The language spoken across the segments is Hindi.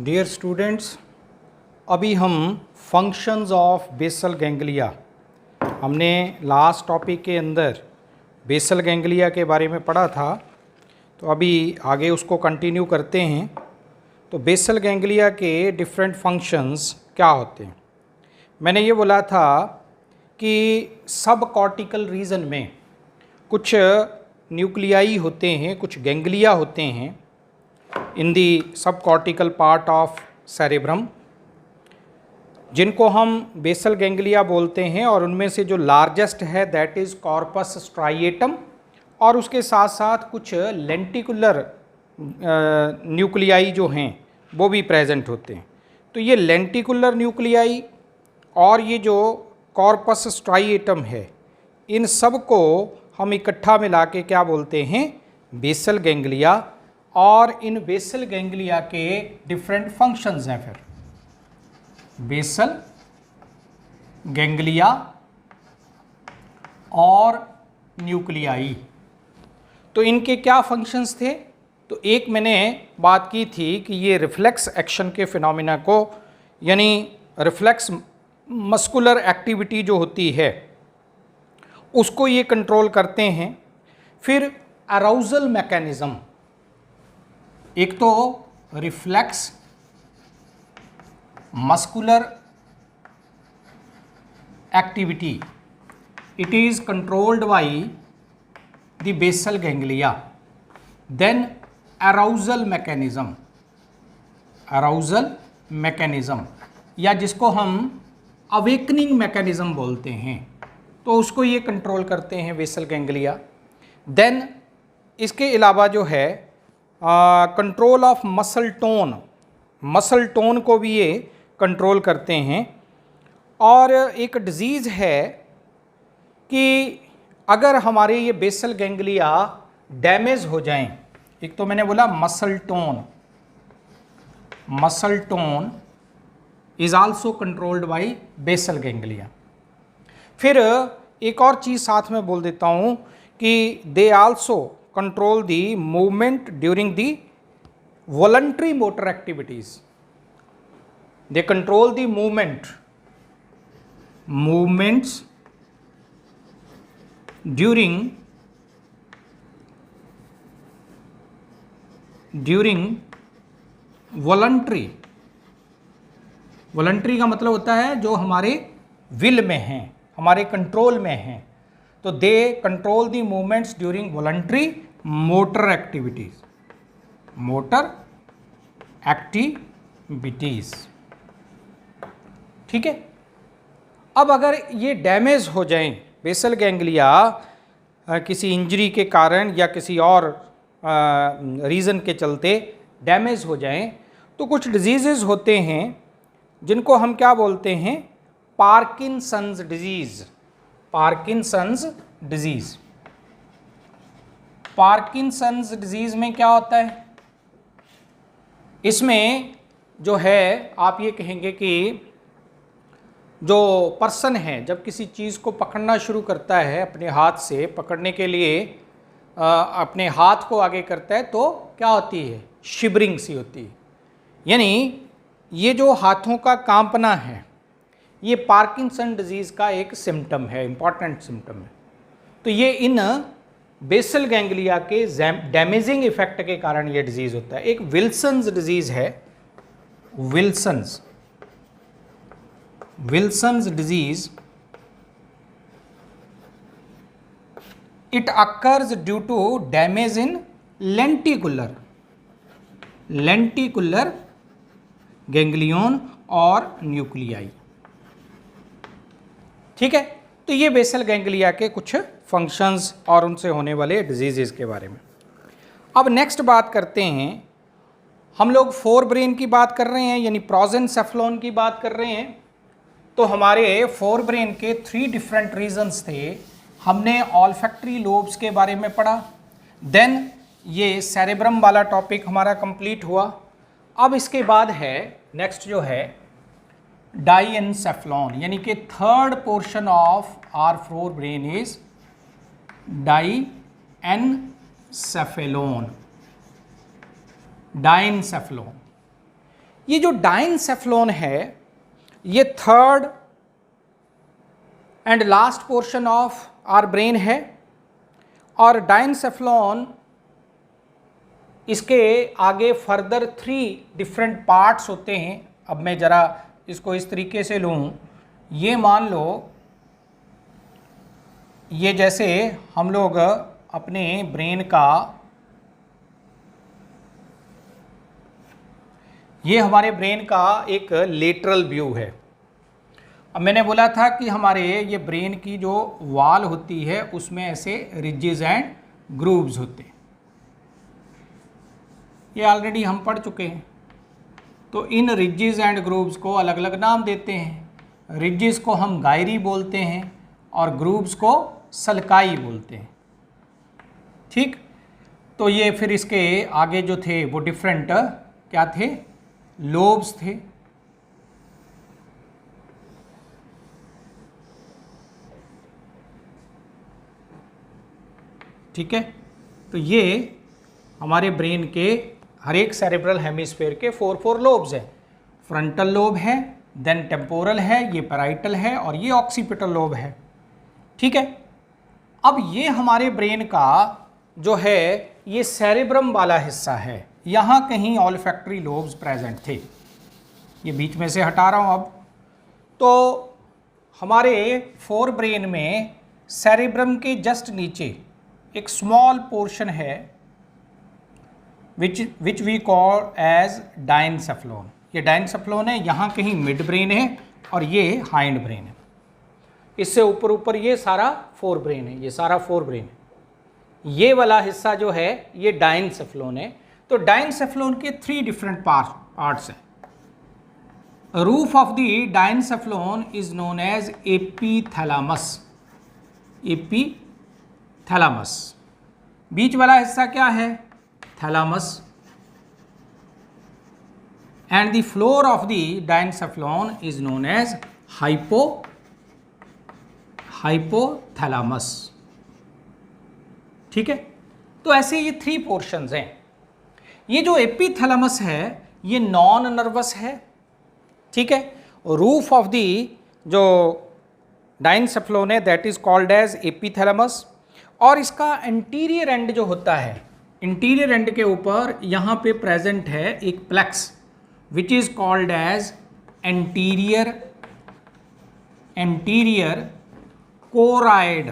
डियर स्टूडेंट्स, अभी हम फंक्शंस ऑफ बेसल गैंग्लिया हमने लास्ट टॉपिक के अंदर बेसल गैंग्लिया के बारे में पढ़ा था। तो अभी आगे उसको कंटिन्यू करते हैं। तो बेसल गैंग्लिया के डिफरेंट फंक्शंस क्या होते हैं। मैंने ये बोला था कि सब कॉर्टिकल रीजन में कुछ न्यूक्लियाई होते हैं, कुछ गैंग्लिया होते हैं इन दी सब कॉर्टिकल पार्ट ऑफ सेरेब्रम, जिनको हम बेसल गैंग्लिया बोलते हैं। और उनमें से जो लार्जेस्ट है दैट इज़ कॉर्पस स्ट्राइएटम, और उसके साथ साथ कुछ लेंटिकुलर न्यूक्लियाई जो हैं वो भी प्रेजेंट होते हैं। तो ये लेंटिकुलर न्यूक्लियाई और ये जो कॉर्पस स्ट्राइएटम है, इन सब को हम इकट्ठा मिला के क्या बोलते हैं, बेसल गैंग्लिया। और इन बेसल गैंग्लिया के डिफरेंट फंक्शंस हैं। फिर बेसल गैंग्लिया और न्यूक्लियाई, तो इनके क्या फंक्शंस थे। तो एक मैंने बात की थी कि ये रिफ्लेक्स एक्शन के फिनोमिना को, यानी रिफ्लेक्स मस्कुलर एक्टिविटी जो होती है उसको ये कंट्रोल करते हैं। फिर अराउजल मैकेनिज्म, एक तो reflex muscular activity, it is controlled by the basal ganglia. Then arousal mechanism, या जिसको हम अवेकनिंग मैकेनिज्म बोलते हैं, तो उसको ये कंट्रोल करते हैं बेसल गैंग्लिया। देन इसके अलावा जो है कंट्रोल ऑफ मसल टोन को भी ये कंट्रोल करते हैं। और एक डिज़ीज़ है कि अगर हमारे ये बेसल गैंग्लिया डैमेज हो जाएं, एक तो मैंने बोला muscle tone is also controlled by basal ganglia. फिर एक और चीज़ साथ में बोल देता हूँ कि they also control the movement during the voluntary motor activities. They control the movements during voluntary का मतलब होता है जो हमारे विल में है, हमारे कंट्रोल में है। तो they control the movements during voluntary motor activities. ठीक है। अब अगर ये डैमेज हो जाएं, बेसल गैंग्लिया किसी इंजरी के कारण या किसी और रीज़न के चलते डैमेज हो जाएं, तो कुछ डिजीज़ेस होते हैं जिनको हम क्या बोलते हैं, पार्किंसंस डिजीज में क्या होता है, इसमें जो है आप ये कहेंगे कि जो पर्सन है जब किसी चीज़ को पकड़ना शुरू करता है, अपने हाथ से पकड़ने के लिए अपने हाथ को आगे करता है, तो क्या होती है, शिवरिंग सी होती है। यानी ये जो हाथों का कांपना है, ये पार्किंसन डिजीज़ का एक सिम्टम है, इम्पॉर्टेंट सिम्टम है। तो ये इन बेसल गैंग्लिया के डैमेजिंग इफेक्ट के कारण ये डिजीज़ होता है। एक विल्सन्स डिजीज़ है, Wilson's disease, it occurs due to damage in lenticular ganglion और न्यूक्लियाई। ठीक है। तो ये बेसल गैंग्लिया के कुछ फंक्शंस और उनसे होने वाले डिजीज़ के बारे में। अब नेक्स्ट बात करते हैं, हम लोग फोर ब्रेन की बात कर रहे हैं, यानी प्रोजेंसेफेलॉन की बात कर रहे हैं। तो हमारे फोर ब्रेन के 3 डिफरेंट रीजन्स थे। हमने ऑल्फैक्टरी लोब्स के बारे में पढ़ा, देन ये सेरेब्रम वाला टॉपिक हमारा कंप्लीट हुआ। अब इसके बाद है नेक्स्ट जो है डाइएनसेफेलॉन, यानी कि third portion of our forebrain is diencephalon. ये जो डाइनसेफ्लॉन है ये third and last portion of our brain है, और डाइनसेफ्लॉन इसके आगे फर्दर 3 डिफरेंट पार्ट्स होते हैं। अब मैं ज़रा इसको इस तरीके से लूँ, ये मान लो ये जैसे हम लोग अपने ब्रेन का, ये हमारे ब्रेन का एक लेटरल व्यू है। अब मैंने बोला था कि हमारे ये ब्रेन की जो वॉल होती है उसमें ऐसे रिजेस एंड ग्रूव्स होते हैं, ये ऑलरेडी हम पढ़ चुके हैं। तो इन रिजेस एंड ग्रूव्स को अलग अलग नाम देते हैं। रिजेस को हम गायरी बोलते हैं और ग्रूव्स को सल्काई बोलते हैं, ठीक। तो ये फिर इसके आगे जो थे वो डिफरेंट क्या थे, लोब्स थे। ठीक है, तो ये हमारे ब्रेन के हर एक सेरेब्रल हेमिस्फीयर के 4 लोब्स हैं। फ्रंटल लोब है, देन टेम्पोरल है, ये पैराइटल है और ये ऑक्सीपिटल लोब है। ठीक है, अब ये हमारे ब्रेन का जो है ये सेरेब्रम वाला हिस्सा है, यहाँ कहीं ऑल्फैक्टरी लोब्स प्रेजेंट थे, ये बीच में से हटा रहा हूँ अब। तो हमारे फोर ब्रेन में सेरेब्रम के जस्ट नीचे एक स्मॉल पोर्शन है which we call as diencephalon. ये डाइनसेफ्लॉन है, यहाँ कहीं मिड ब्रेन है और ये हाइंड ब्रेन है। इससे ऊपर ऊपर ये सारा फोर ब्रेन है, ये सारा फोर ब्रेन है। ये वाला हिस्सा जो है ये डाइनसेफ्लॉन है। तो डाइनसेफ्लॉन के 3 डिफरेंट पार्ट्स हैं। Roof of the diencephalon is known as epithalamus. Epithalamus. बीच वाला हिस्सा क्या है, thalamus. And the floor of the diencephalon is known as hypothalamus. ठीक है, तो ऐसे ये 3 पोर्शंस हैं। ये जो एपीथैलेमस है ये नॉन नर्वस है। ठीक है, रूफ ऑफ द जो डाइनसेफ्लॉन है दैट इज कॉल्ड एज एपीथैलेमस। और इसका एंटीरियर एंड जो होता है, इंटीरियर एंड के ऊपर यहाँ पे प्रेजेंट है एक plexus which is called as anterior choroid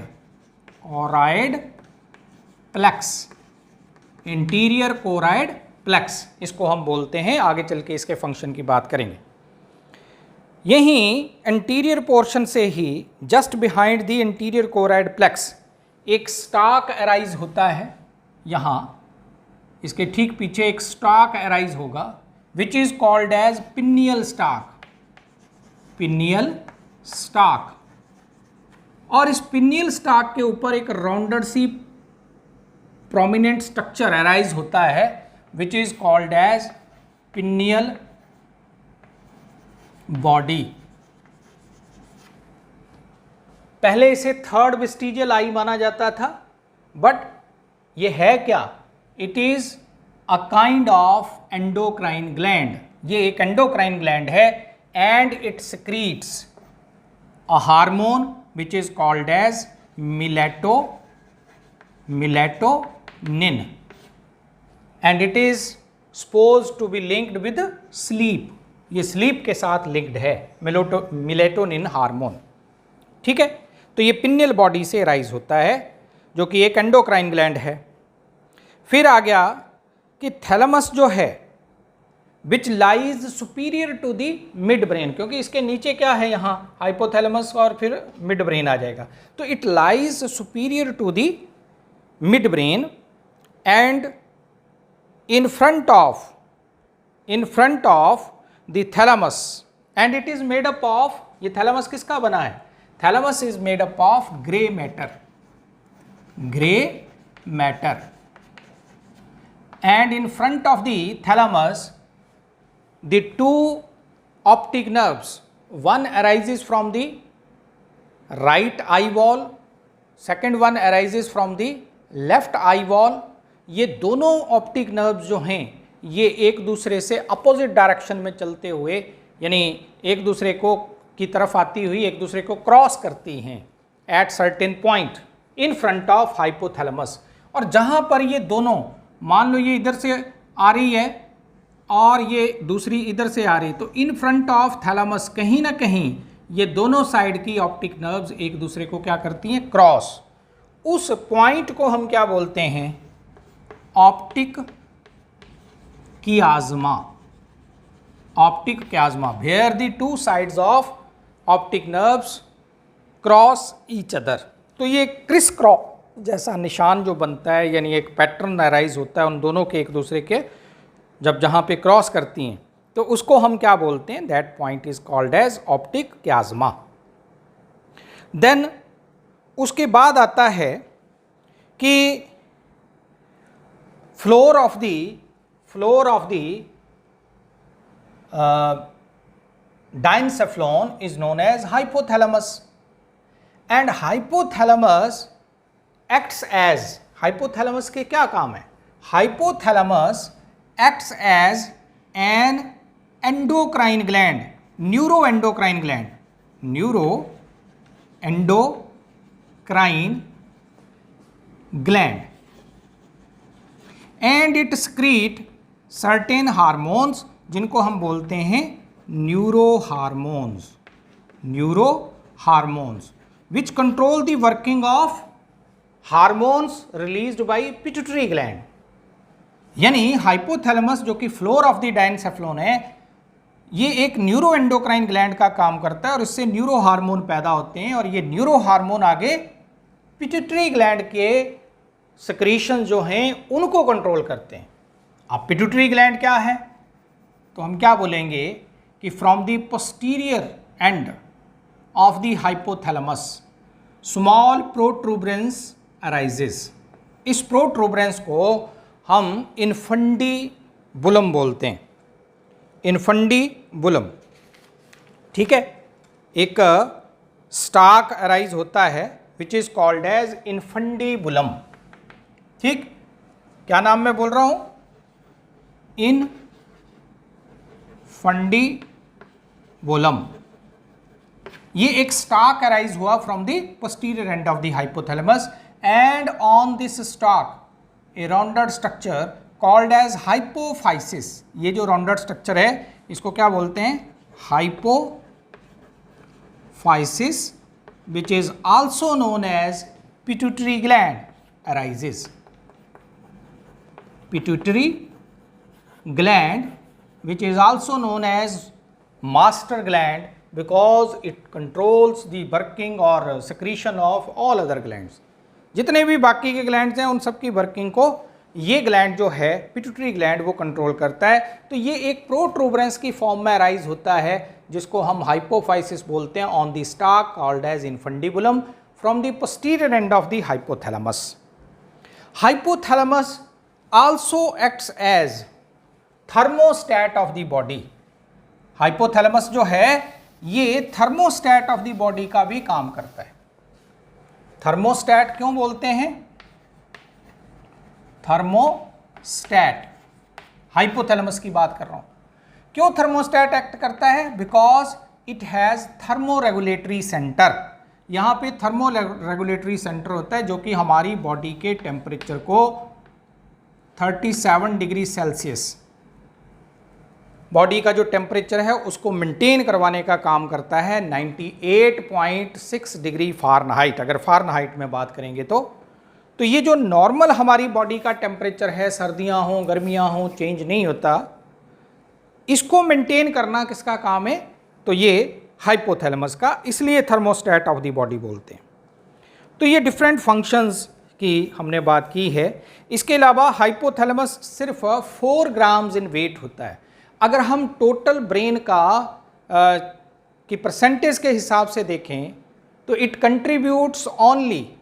plexus. Interior choroid plexus इसको हम बोलते हैं। आगे चल के इसके फंक्शन की बात करेंगे। यहीं एंटीरियर पोर्शन से ही just behind the interior choroid plexus एक स्टाक अराइज होता है। यहाँ इसके ठीक पीछे एक स्टाक अराइज होगा which is called as pineal stalk. और इस पिनियल स्टाक के ऊपर एक राउंडेड सी प्रोमिनेंट स्ट्रक्चर अराइज होता है which is called as pineal body. पहले इसे थर्ड वेस्टिजियल आई माना जाता था, बट ये है क्या, it is a kind of endocrine gland. ये एक एंडोक्राइन ग्लैंड है and it secretes a hormone which is called as melatonin and it is supposed to be linked with sleep। ये स्लीप के साथ लिंक्ड है मेलेटोनिन हार्मोन। ठीक है, तो ये पिनियल बॉडी से राइज होता है जो कि एक एंडोक्राइन ग्लैंड है। फिर आ गया कि थैलेमस जो है which lies superior to the mid brain, क्योंकि इसके नीचे क्या है यहाँ हाइपोथैलेमस और फिर मिड ब्रेन आ जाएगा। तो it lies superior to the mid brain and in front of the thalamus and it is made up of, ये थैलेमस किसका बना है, thalamus is made up of grey matter and in front of the thalamus the 2 optic nerves, one arises from the right eye wall, second one arises from the left eye wall। ये दोनों ऑप्टिक नर्व्स जो हैं ये एक दूसरे से अपोजिट डायरेक्शन में चलते हुए, यानी एक दूसरे को की तरफ आती हुई एक दूसरे को क्रॉस करती हैं at certain point in front of hypothalamus. और जहाँ पर ये दोनों, मान लो ये इधर से आ रही है और ये दूसरी इधर से आ रही, तो इन फ्रंट ऑफ थैलेमस कहीं ना कहीं ये दोनों साइड की ऑप्टिक नर्व्स एक दूसरे को क्या करती हैं, क्रॉस। उस पॉइंट को हम क्या बोलते हैं, optic chiasma. Optic chiasma, where the two sides of optic nerves cross each other. तो ये क्रिस क्रॉस जैसा निशान जो बनता है, यानी एक पैटर्न अराइज होता है उन दोनों के एक दूसरे के, जब जहाँ पे क्रॉस करती हैं तो उसको हम क्या बोलते हैं, that point is called as optic chiasma. Then उसके बाद आता है कि floor of the diencephalon is known as hypothalamus, and hypothalamus acts as, hypothalamus के क्या काम है, hypothalamus acts as an endocrine gland, neuroendocrine gland, neuroendocrine gland, and it secrete certain hormones जिनको हम बोलते हैं neurohormones which control the working of hormones released by pituitary gland. यानी हाइपोथैलेमस जो कि फ्लोर ऑफ द डाइनसेफ्लॉन है, ये एक न्यूरो एंडोक्राइन ग्लैंड का काम करता है और इससे न्यूरो हार्मोन पैदा होते हैं, और ये न्यूरो हार्मोन आगे पिट्यूटरी ग्लैंड के सिक्रीशन जो हैं उनको कंट्रोल करते हैं। अब पिट्यूटरी ग्लैंड क्या है, तो हम क्या बोलेंगे कि from the posterior end of the hypothalamus small protuberance arises. इस प्रोट्रूबरेंस को हम इन्फंडिबुलम बोलते हैं, इन्फंडिबुलम, ठीक है। एक स्टाक अराइज होता है which is called as infundibulum, ठीक। क्या नाम मैं बोल रहा हूं, इन्फंडिबुलम। ये एक स्टाक अराइज हुआ from the posterior end of the hypothalamus, and on this stalk a rounded structure called as hypophysis. ये जो राउंडेड स्ट्रक्चर है इसको क्या बोलते हैं, hypophysis, which is also known as pituitary gland arises. Pituitary gland which is also known as master gland because it controls the working or secretion of all other glands। जितने भी बाकी के ग्लैंड्स हैं उन सब की वर्किंग को ये ग्लैंड जो है पिट्यूटरी ग्लैंड वो कंट्रोल करता है। तो ये एक प्रोट्रूबरेंस की फॉर्म में अराइज होता है जिसको हम हाइपोफाइसिस बोलते हैं on the stalk called as infundibulum from the posterior end of the hypothalamus. Hypothalamus also acts as thermostat of the body. Hypothalamus जो है ये थर्मोस्टैट ऑफ द बॉडी का भी काम करता है। थर्मोस्टैट क्यों बोलते हैं, थर्मोस्टैट हाइपोथैलेमस की बात कर रहा हूं। क्यों थर्मोस्टैट एक्ट करता है, because it has thermo regulatory centre. यहां पे थर्मो रेगुलेटरी सेंटर होता है जो कि हमारी बॉडी के टेम्परेचर को 37 डिग्री सेल्सियस, बॉडी का जो टेम्परेचर है उसको मेंटेन करवाने का काम करता है 98.6 डिग्री फ़ारेनहाइट। अगर फ़ारेनहाइट में बात करेंगे तो ये जो नॉर्मल हमारी बॉडी का टेम्परेचर है, सर्दियां हों गर्मियां हों चेंज नहीं होता, इसको मेंटेन करना किसका काम है, तो ये हाइपोथैलेमस का, इसलिए थर्मोस्टैट ऑफ द बॉडी बोलते हैं। तो ये डिफरेंट फंक्शंस की हमने बात की है। इसके अलावा हाइपोथैलेमस सिर्फ 4 ग्राम्स इन वेट होता है। अगर हम टोटल ब्रेन का की परसेंटेज के हिसाब से देखें तो it contributes only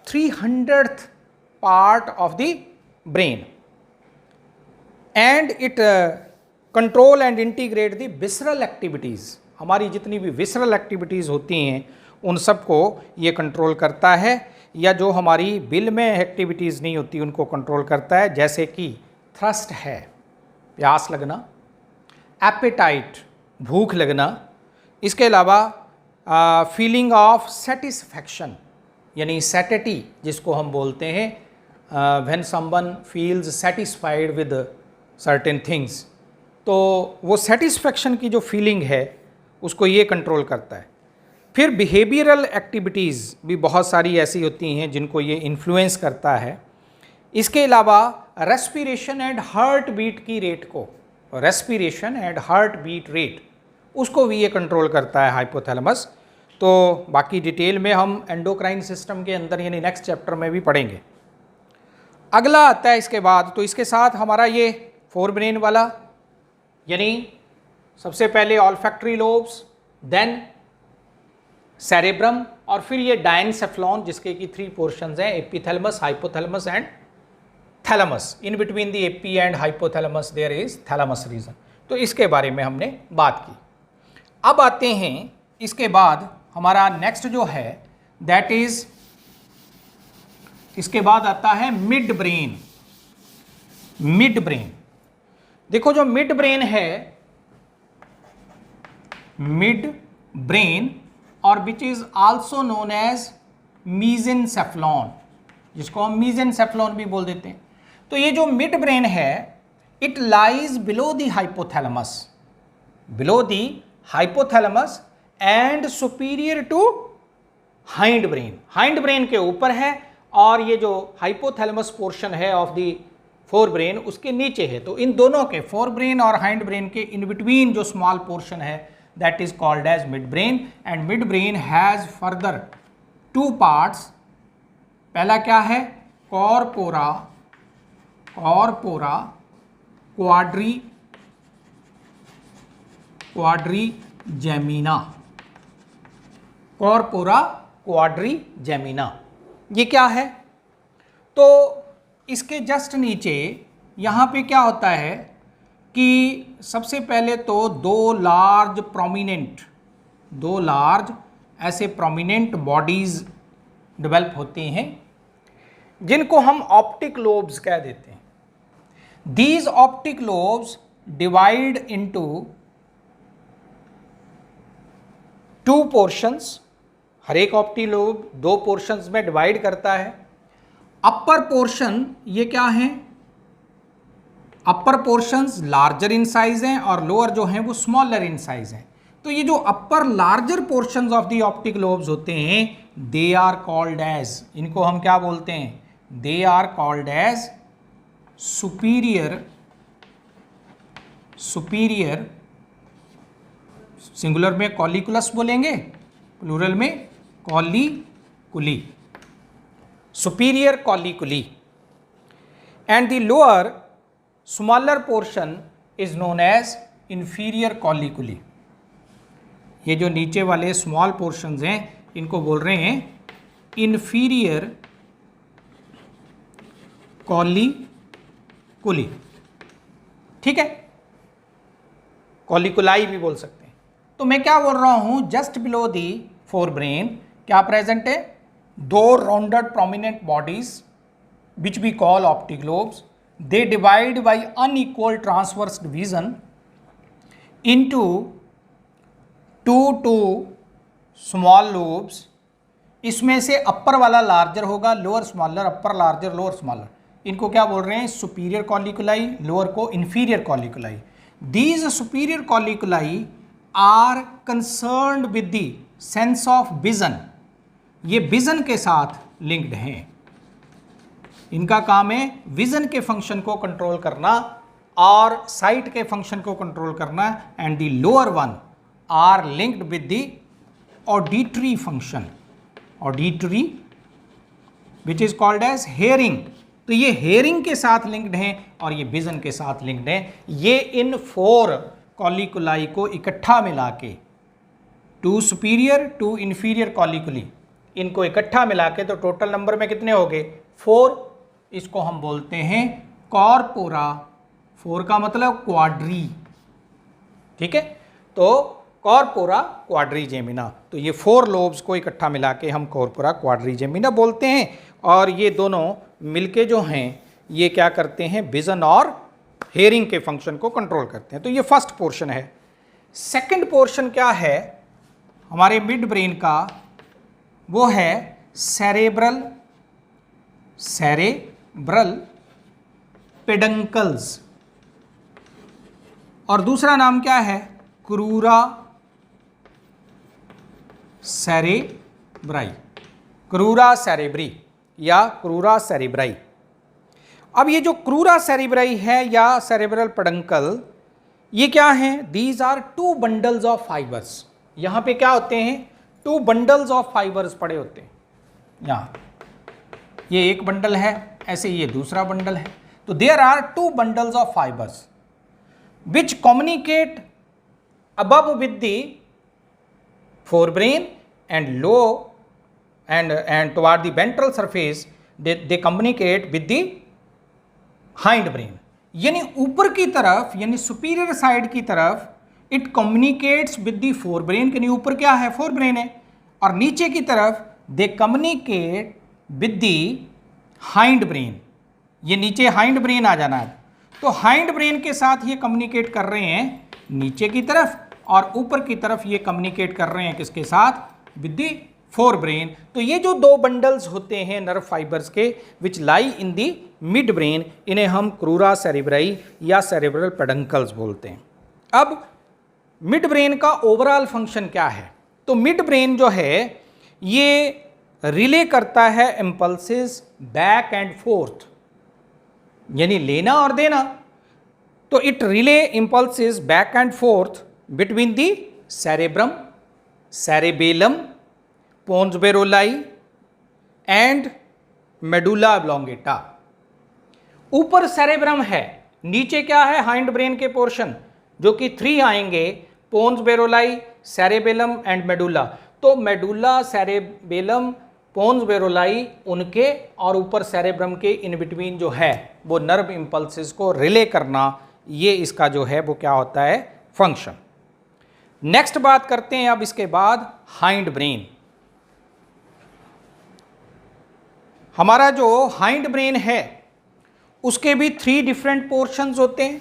300th part of the brain, and it control and integrate the visceral activities. हमारी जितनी भी विसरल एक्टिविटीज़ होती हैं उन सबको ये कंट्रोल करता है। या जो हमारी बिल में एक्टिविटीज़ नहीं होती उनको कंट्रोल करता है, जैसे कि थ्रस्ट है, प्यास लगना, एपेटाइट, भूख लगना, इसके अलावा फीलिंग ऑफ सेटिस्फैक्शन यानी सैटिटी जिसको हम बोलते हैं, when someone feels satisfied with certain things, तो वो सेटिस्फैक्शन की जो फीलिंग है उसको ये कंट्रोल करता है। फिर बिहेवियरल एक्टिविटीज़ भी बहुत सारी ऐसी होती हैं जिनको ये इन्फ्लुएंस करता है। इसके अलावा रेस्पिरेशन एंड हार्ट बीट की रेट को, respiration and heart beat rate, उसको भी ये कंट्रोल करता है हाइपोथैलेमस। तो बाकी डिटेल में हम एंडोक्राइन सिस्टम के अंदर यानी नेक्स्ट चैप्टर में भी पढ़ेंगे। अगला आता है इसके बाद, तो इसके साथ हमारा ये फोर ब्रेन वाला, यानी सबसे पहले ऑल्फैक्टरी लोब्स, देन सेरेब्रम, और फिर ये डायनसेफ्लॉन जिसके की 3 पोर्शंस हैं, epithalamus, hypothalamus and thalamus. In between the epi and hypothalamus there is thalamus region. तो इसके बारे में हमने बात की। अब आते हैं इसके बाद हमारा नेक्स्ट जो है दैट इज, इसके बाद आता है मिड ब्रेन। मिड ब्रेन, देखो जो मिड ब्रेन है, मिड ब्रेन और which is also known as mesencephalon, जिसको हम मीजेनसेफ्लॉन भी बोल देते हैं। तो ये जो मिड ब्रेन है, it lies below the hypothalamus, below the hypothalamus and superior to hind brain. Hind brain के ऊपर है और ये जो हाइपोथैलेमस पोर्शन है ऑफ द फोर ब्रेन उसके नीचे है। तो इन दोनों के, फोर ब्रेन और हाइंड ब्रेन के इन बिटवीन जो स्मॉल पोर्शन है that is called as mid brain. And mid brain has further 2 parts. पहला क्या है, corpora, corpora quadrigemina, corpora quadrigemina. ये क्या है, तो इसके जस्ट नीचे यहाँ पे क्या होता है कि सबसे पहले तो 2 लार्ज ऐसे प्रोमिनेंट बॉडीज डेवलप होती हैं जिनको हम ऑप्टिक लोब्स कह देते हैं। These optic lobes divide into 2 portions. हर एक ऑप्टिक लोब 2 पोर्शंस में डिवाइड करता है। अपर पोर्शन ये क्या है, upper portions larger in size हैं और लोअर जो हैं वो स्मॉलर इन साइज हैं। तो ये जो upper larger portions of the optic lobes होते हैं, दे आर कॉल्ड एज, इनको हम क्या बोलते हैं, they are called as superior, superior, singular में कॉलिकुलस बोलेंगे, प्लूरल में colliculi, superior colliculi, and the lower smaller portion is known as inferior colliculi। ये जो नीचे वाले स्मॉल पोर्शंस हैं इनको बोल रहे हैं inferior colliculi, ठीक है, कॉलिकुलाई भी बोल सकते हैं। तो मैं क्या बोल रहा हूं, just below the fore brain क्या प्रेजेंट है, 2 rounded prominent bodies which we call optic lobes. They divide by unequal transverse division into 2 small lobes। इसमें से अपर वाला लार्जर होगा, lower smaller, upper larger, lower smaller. इनको क्या बोल रहे हैं, सुपीरियर कॉलिकुलाई, लोअर को inferior colliculi. These superior colliculi are concerned with the sense of vision. ये विजन के साथ लिंक्ड हैं, इनका काम है विजन के फंक्शन को कंट्रोल करना और साइट के फंक्शन को कंट्रोल करना। And the lower one are linked with the auditory function, auditory which is called as hearing. तो ये हेयरिंग के साथ लिंक्ड हैं और ये विजन के साथ लिंक्ड हैं। ये इन 4 कॉलिकुलाई को इकट्ठा मिला के 2 सुपीरियर 2 इंफीरियर कॉलिकुली, इनको इकट्ठा मिला के तो टोटल नंबर में कितने हो गए, 4। इसको हम बोलते हैं कॉर्पोरा, 4 का मतलब क्वाड्री, ठीक है। तो कॉर्पोरा क्वाड्रिजेमिना। तो ये 4 लोब्स को इकट्ठा मिला के हम कॉर्पोरा क्वाड्रिजेमिना बोलते हैं, और ये दोनों मिलके जो हैं ये क्या करते हैं, विजन और हेयरिंग के फंक्शन को कंट्रोल करते हैं। तो ये फर्स्ट पोर्शन है। सेकंड पोर्शन क्या है हमारे मिड ब्रेन का, वो है सेरेब्रल पेडंकल्स, और दूसरा नाम क्या है, क्रूरा सेरेब्री या क्रूरा सेरेब्राई। अब ये जो क्रूरा सेरेब्राई है या सेरेब्रल पेडंकल, ये क्या हैं, these are 2 bundles of fibres. यहाँ पे क्या होते हैं, 2 बंडल्स ऑफ फाइबर्स पड़े होते हैं। यहाँ ये एक बंडल है, ऐसे ये दूसरा बंडल है। तो there are 2 bundles of fibres which communicate above with the forebrain and low and toward the ventral surface they communicate with the hind brain। यानी ऊपर की तरफ यानी सुपीरियर साइड की तरफ it communicates with the forebrain, यानी ऊपर क्या है, फोरब्रेन है, और नीचे की तरफ दे communicate with the hind brain. ये नीचे हाइंड ब्रेन आ जाना है, तो हाइंड ब्रेन के साथ ये कम्युनिकेट कर रहे हैं नीचे की तरफ, और ऊपर की तरफ ये कम्युनिकेट कर रहे हैं किसके साथ, विद द फोर ब्रेन। तो ये जो 2 बंडल्स होते हैं नर्व फाइबर्स के विच लाई इन दी मिड ब्रेन, इन्हें हम क्रूरा सेरेब्राई या सेरेब्रल पेडंकल्स बोलते हैं। अब मिड ब्रेन का ओवरऑल फंक्शन क्या है, तो मिड ब्रेन जो है ये रिले करता है इम्पल्सेस बैक एंड फोर्थ, यानी लेना और देना। तो it relay impulses back and forth between the cerebrum, cerebellum, pons varolii and medulla oblongata. ऊपर सेरेब्रम है, नीचे क्या है, हाइंड ब्रेन के पोर्शन जो कि 3 आएंगे, पोन्स बेरोलाई, सेरेबेलम एंड मेडुला। तो मेडुला, सेरेबेलम, पोन्स बेरोलाई उनके और ऊपर सेरेब्रम के इन बिटवीन जो है वो नर्व इम्पल्सेस को रिले करना, ये इसका जो है वो क्या होता है, फंक्शन। नेक्स्ट बात करते हैं अब इसके बाद हाइंड ब्रेन। हमारा जो हाइंड ब्रेन है उसके भी 3 डिफरेंट पोर्शंस होते हैं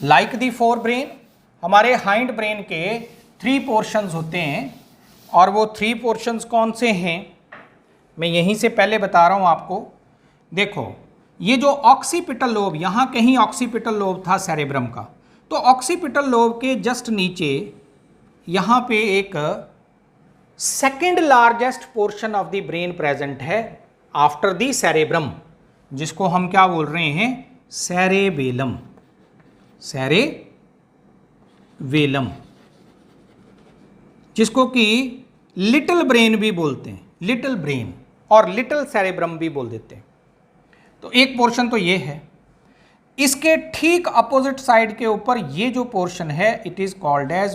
लाइक दी फोर ब्रेन। हमारे हाइंड ब्रेन के 3 पोर्शंस होते हैं, और वो 3 पोर्शंस कौन से हैं मैं यहीं से पहले बता रहा हूं आपको। देखो ये जो ऑक्सीपिटल लोब, यहाँ कहीं ऑक्सीपिटल लोब था सेरेब्रम का, तो ऑक्सीपिटल लोब के जस्ट नीचे यहाँ पे एक second largest portion of the brain present है आफ्टर द सेरेब्रम, जिसको हम क्या बोल रहे हैं, सेरेबेलम। सेरेबेलम जिसको कि लिटिल ब्रेन भी बोलते हैं, लिटिल ब्रेन और लिटिल सेरेब्रम भी बोल देते हैं। तो एक पोर्शन तो ये है। इसके ठीक अपोजिट साइड के ऊपर ये जो पोर्शन है it is called as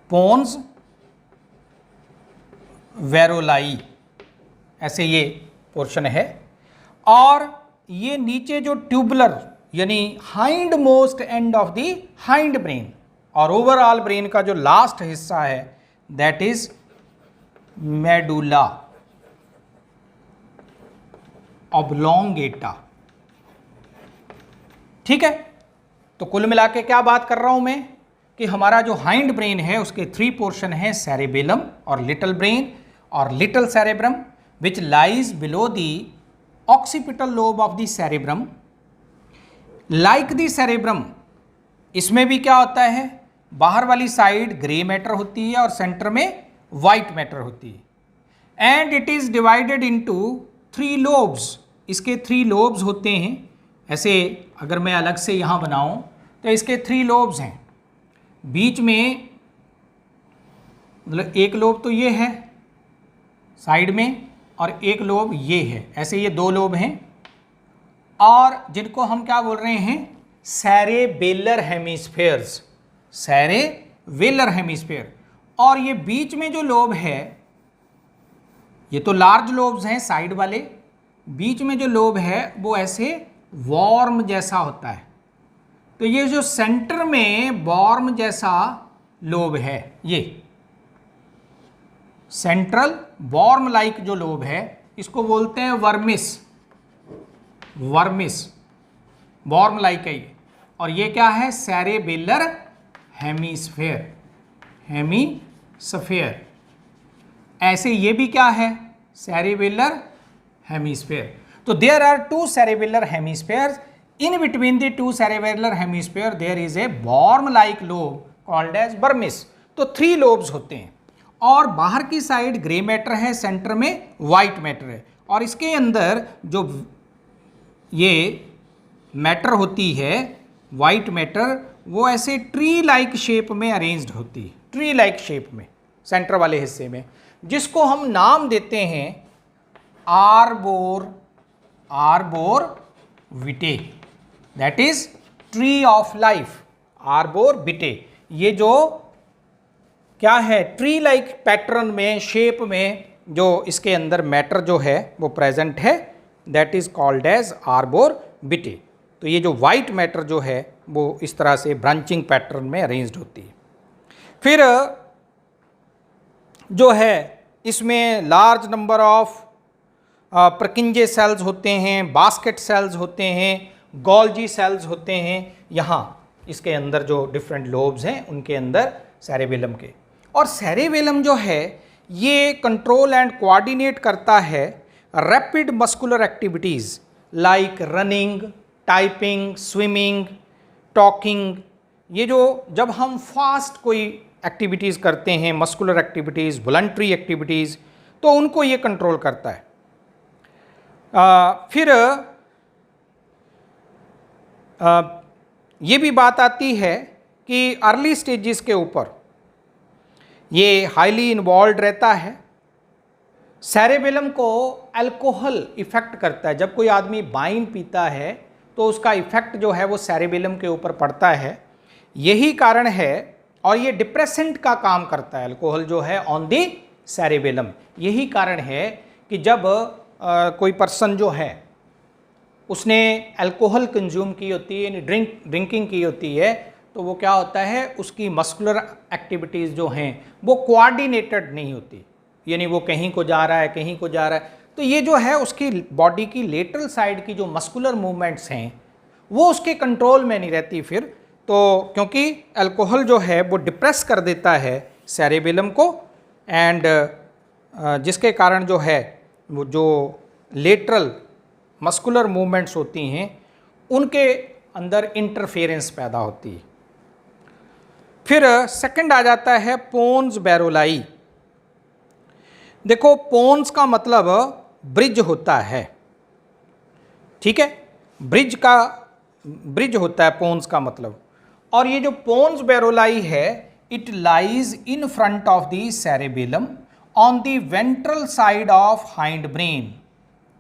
pons varolii, ऐसे ये पोर्शन है। और ये नीचे जो ट्यूबुलर यानी hind most and of the hind brain और ओवरऑल ब्रेन का जो लास्ट हिस्सा है दैट इज मेडुला ऑब्लोंगेटा। ठीक है, तो कुल मिला के क्या बात कर रहा हूं मैं कि हमारा जो हाइंड ब्रेन है उसके 3 पोर्शन है, सेरेबेलम और लिटिल ब्रेन और little cerebrum which lies below the occipital lobe of the cerebrum. Like the cerebrum इसमें भी क्या होता है, बाहर वाली साइड ग्रे मैटर होती है और सेंटर में वाइट मैटर होती है। And it is divided into 3 lobes. इसके 3 लोब्स होते हैं। ऐसे अगर मैं अलग से यहाँ बनाऊं तो इसके 3 लोब्स हैं। बीच में मतलब एक लोब तो ये है साइड में और एक लोब ये है, ऐसे ये 2 लोब हैं, और जिनको हम क्या बोल रहे हैं, सेरेबेलर हेमिस्फेयर्स, सेरेबेलर हेमिस्फेयर। और ये बीच में जो लोब है ये तो लार्ज लोब्स हैं साइड वाले, बीच में जो लोब है वो ऐसे वॉर्म जैसा होता है, तो ये जो सेंटर में बॉर्म जैसा लोब है, ये सेंट्रल बॉर्म लाइक जो लोब है, इसको बोलते हैं वर्मिस। वर्मिस बॉर्म लाइक है ये। और ये क्या है? Cerebellar hemisphere. हेमिस्फेयर। ऐसे ये भी क्या है? Cerebellar hemisphere. तो there are two cerebellar hemispheres. In between the two cerebellar hemisphere there is a worm-like lobe called as vermis। तो 3 lobes होते हैं और बाहर की साइड ग्रे मैटर है, सेंटर में व्हाइट मैटर है। और इसके अंदर जो ये मैटर होती है, व्हाइट मैटर, वो ऐसे ट्री लाइक शेप में अरेंज्ड होती है, ट्री लाइक शेप में सेंटर वाले हिस्से में, जिसको हम नाम देते हैं arbor vitae. That is tree of life, arbor vitae. ये जो क्या है? ट्री लाइक पैटर्न में, शेप में जो इसके अंदर मैटर जो है वो प्रेजेंट है, दैट इज कॉल्ड एज आर्बोर विटे। तो ये जो वाइट मैटर जो है वो इस तरह से ब्रांचिंग पैटर्न में अरेंज्ड होती है। फिर जो है इसमें लार्ज नंबर ऑफ प्रकिंजे सेल्स होते हैं, बास्केट सेल्स होते हैं, गोल्जी सेल्स होते हैं। यहाँ इसके अंदर जो डिफरेंट लोब्स हैं उनके अंदर सेरेबेलम के। और सेरेबेलम जो है ये कंट्रोल एंड कोऑर्डिनेट करता है rapid muscular activities like running, typing, swimming, talking. ये जो जब हम फास्ट कोई एक्टिविटीज़ करते हैं, मस्कुलर एक्टिविटीज़, वॉलंटरी एक्टिविटीज़, तो उनको ये कंट्रोल करता है। फिर ये भी बात आती है कि अर्ली स्टेजेस के ऊपर ये हाईली इन्वॉल्व रहता है। सेरेबेलम को अल्कोहल इफ़ेक्ट करता है। जब कोई आदमी वाइन पीता है तो उसका इफ़ेक्ट जो है वो सेरेबेलम के ऊपर पड़ता है। यही कारण है, और ये डिप्रेसेंट का काम करता है अल्कोहल जो है ऑन दी सेरेबेलम। यही कारण है कि जब कोई पर्सन जो है उसने अल्कोहल कंज्यूम की होती है, यानी ड्रिंकिंग की होती है, तो वो क्या होता है, उसकी मस्कुलर एक्टिविटीज़ जो हैं वो कोऑर्डिनेटेड नहीं होती, यानी वो कहीं को जा रहा है, कहीं को जा रहा है। तो ये जो है उसकी बॉडी की लेटरल साइड की जो मस्कुलर मूवमेंट्स हैं वो उसके कंट्रोल में नहीं रहती फिर। तो क्योंकि अल्कोहल जो है वो डिप्रेस कर देता है सेरेबेलम को, एंड जिसके कारण जो है वो जो लेटरल मस्कुलर मूवमेंट्स होती हैं उनके अंदर इंटरफेरेंस पैदा होती है। फिर सेकंड आ जाता है पोन्स बैरोलाई। देखो, पोन्स का मतलब ब्रिज होता है, ठीक है, ब्रिज होता है पोन्स का मतलब। और ये जो पोन्स बैरोलाई है, it lies in front of the cerebellum on the ventral side of hind brain.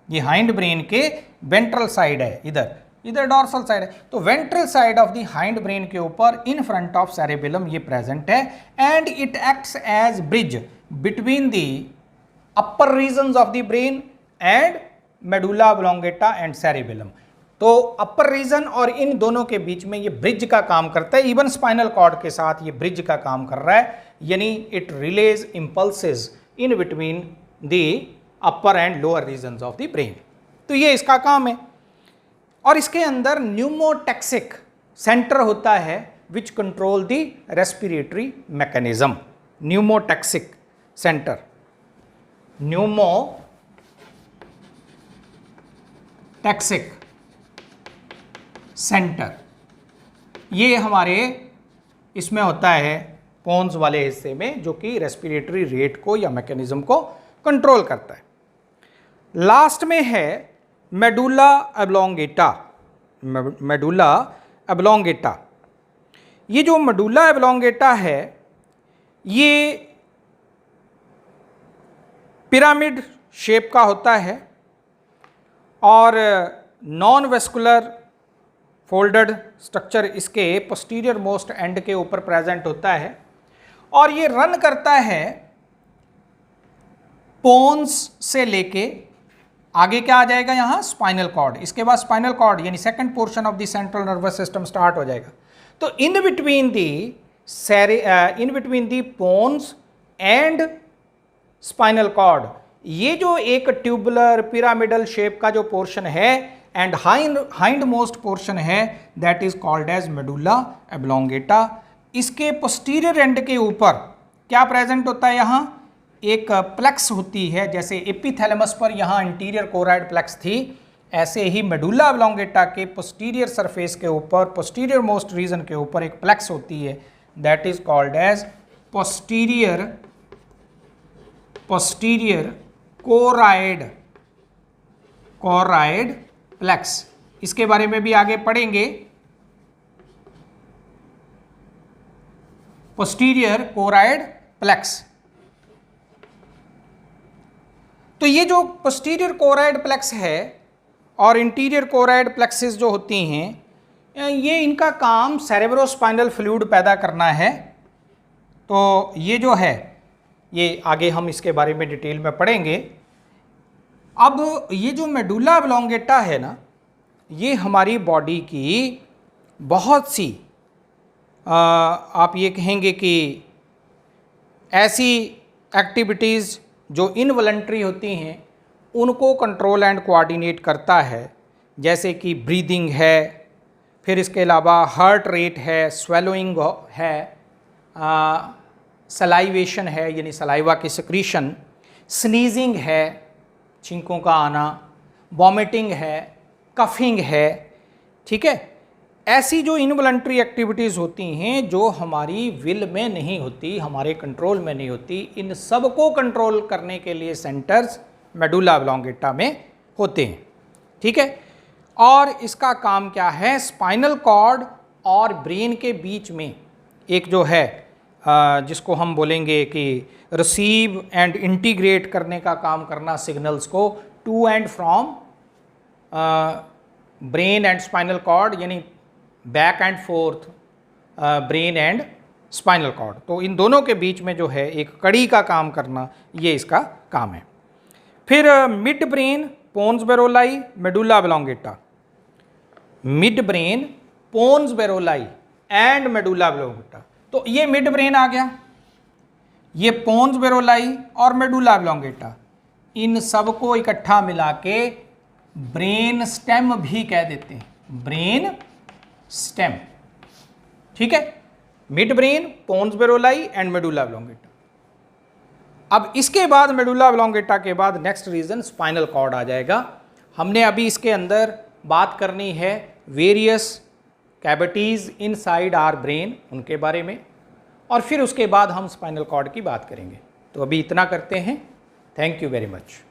ये हाइंड ब्रेन के वेंट्रल साइड है, इधर डॉर्सल साइड है। तो ventral side of the hind brain के ऊपर इन फ्रंट ऑफ सेरेबेलम ये प्रेजेंट है, and it acts as bridge between the upper regions of the brain and medulla oblongata and cerebellum. तो अपर रीजन और इन दोनों के बीच में ये ब्रिज का काम करता है। इवन स्पाइनल कॉर्ड के साथ ये ब्रिज का काम कर रहा है, यानी it relays impulses in between the upper and lower regions of the brain. तो ये इसका काम है। और इसके अंदर न्यूमोटैक्सिक सेंटर होता है विच control the respiratory mechanism. Pneumotaxic centre, pneumotaxic centre, ये हमारे इसमें होता है पोन्स वाले हिस्से में, जो कि रेस्पिरेटरी रेट को या मैकेनिज्म को कंट्रोल करता है। लास्ट में है मेडुला ऑब्लोंगेटा। मेडुला ऑब्लोंगेटा, ये जो मेडुला ऑब्लोंगेटा है ये पिरामिड शेप का होता है और नॉन वेस्कुलर फोल्डेड स्ट्रक्चर इसके पोस्टीरियर मोस्ट एंड के ऊपर प्रेजेंट होता है, और ये रन करता है पोन्स से लेके आगे क्या आ जाएगा यहाँ, स्पाइनल कॉर्ड, इसके बाद स्पाइनल कॉर्ड यानी second portion of the central nervous system start हो जाएगा। तो in between the pons and spinal cord, ये जो एक ट्यूबुलर पिरामिडल शेप का जो पोर्शन है एंड हाइंड मोस्ट पोर्शन है, that is called as medulla oblongata. इसके पोस्टीरियर एंड के ऊपर क्या प्रेजेंट होता है, यहाँ एक प्लेक्स होती है, जैसे एपिथैलेमस पर यहाँ इंटीरियर कोराइड प्लेक्स थी, ऐसे ही मेडुला एब्लोंगेटा के पोस्टीरियर सरफेस के ऊपर, पोस्टीरियर मोस्ट रीजन के ऊपर एक प्लेक्स होती है, that is called as posterior choroid plexus. इसके बारे में भी आगे पढ़ेंगे, पोस्टीरियर कोराइड प्लेक्स। तो ये जो पोस्टीरियर कोराइड प्लेक्स है और इंटीरियर कोराइड प्लेक्सेस जो होती हैं, ये इनका काम सेरेब्रोस्पाइनल फ्लूइड पैदा करना है। तो ये जो है, ये आगे हम इसके बारे में डिटेल में पढ़ेंगे। अब ये जो मेडुला एब्लोंगेटा है ना, ये हमारी बॉडी की बहुत सी आप ये कहेंगे कि ऐसी एक्टिविटीज़ जो इनवॉलंटरी होती हैं उनको कंट्रोल एंड कोऑर्डिनेट करता है, जैसे कि ब्रीदिंग है, फिर इसके अलावा हार्ट रेट है, स्वेलोइंग है, सलाइवेशन है यानी सलाइवा की सिक्रीशन, स्नीजिंग है, छींकों का आना, वॉमिटिंग है, कफिंग है, ठीक है। ऐसी जो इनवॉलंटरी एक्टिविटीज़ होती हैं जो हमारी विल में नहीं होती, हमारे कंट्रोल में नहीं होती, इन सब को कंट्रोल करने के लिए सेंटर्स मेडुला एब्लोंगेटा में होते हैं, ठीक है। और इसका काम क्या है, स्पाइनल कॉर्ड और ब्रेन के बीच में एक जो है जिसको हम बोलेंगे कि रिसीव एंड इंटीग्रेट करने का काम करना सिग्नल्स को to and from brain and spinal cord, यानी back and forth brain and spinal cord. तो इन दोनों के बीच में जो है एक कड़ी का काम करना, ये इसका काम है। फिर midbrain pons varolii medulla oblongata, midbrain pons varolii and medulla oblongata. तो ये मिड ब्रेन आ गया, ये पोन्स बेरोलाई और मेडुला एब्लोंगेटा, इन सब को इकट्ठा मिला के ब्रेन स्टेम भी कह देते हैं, ब्रेन स्टेम, ठीक है। Midbrain, pons varolii and medulla oblongata. अब इसके बाद मेडुला एब्लोंगेटा के बाद नेक्स्ट रीजन स्पाइनल कॉर्ड आ जाएगा। हमने अभी इसके अंदर बात करनी है various cavities inside our brain, उनके बारे में, और फिर उसके बाद हम स्पाइनल कॉर्ड की बात करेंगे। तो अभी इतना करते हैं। Thank you very much.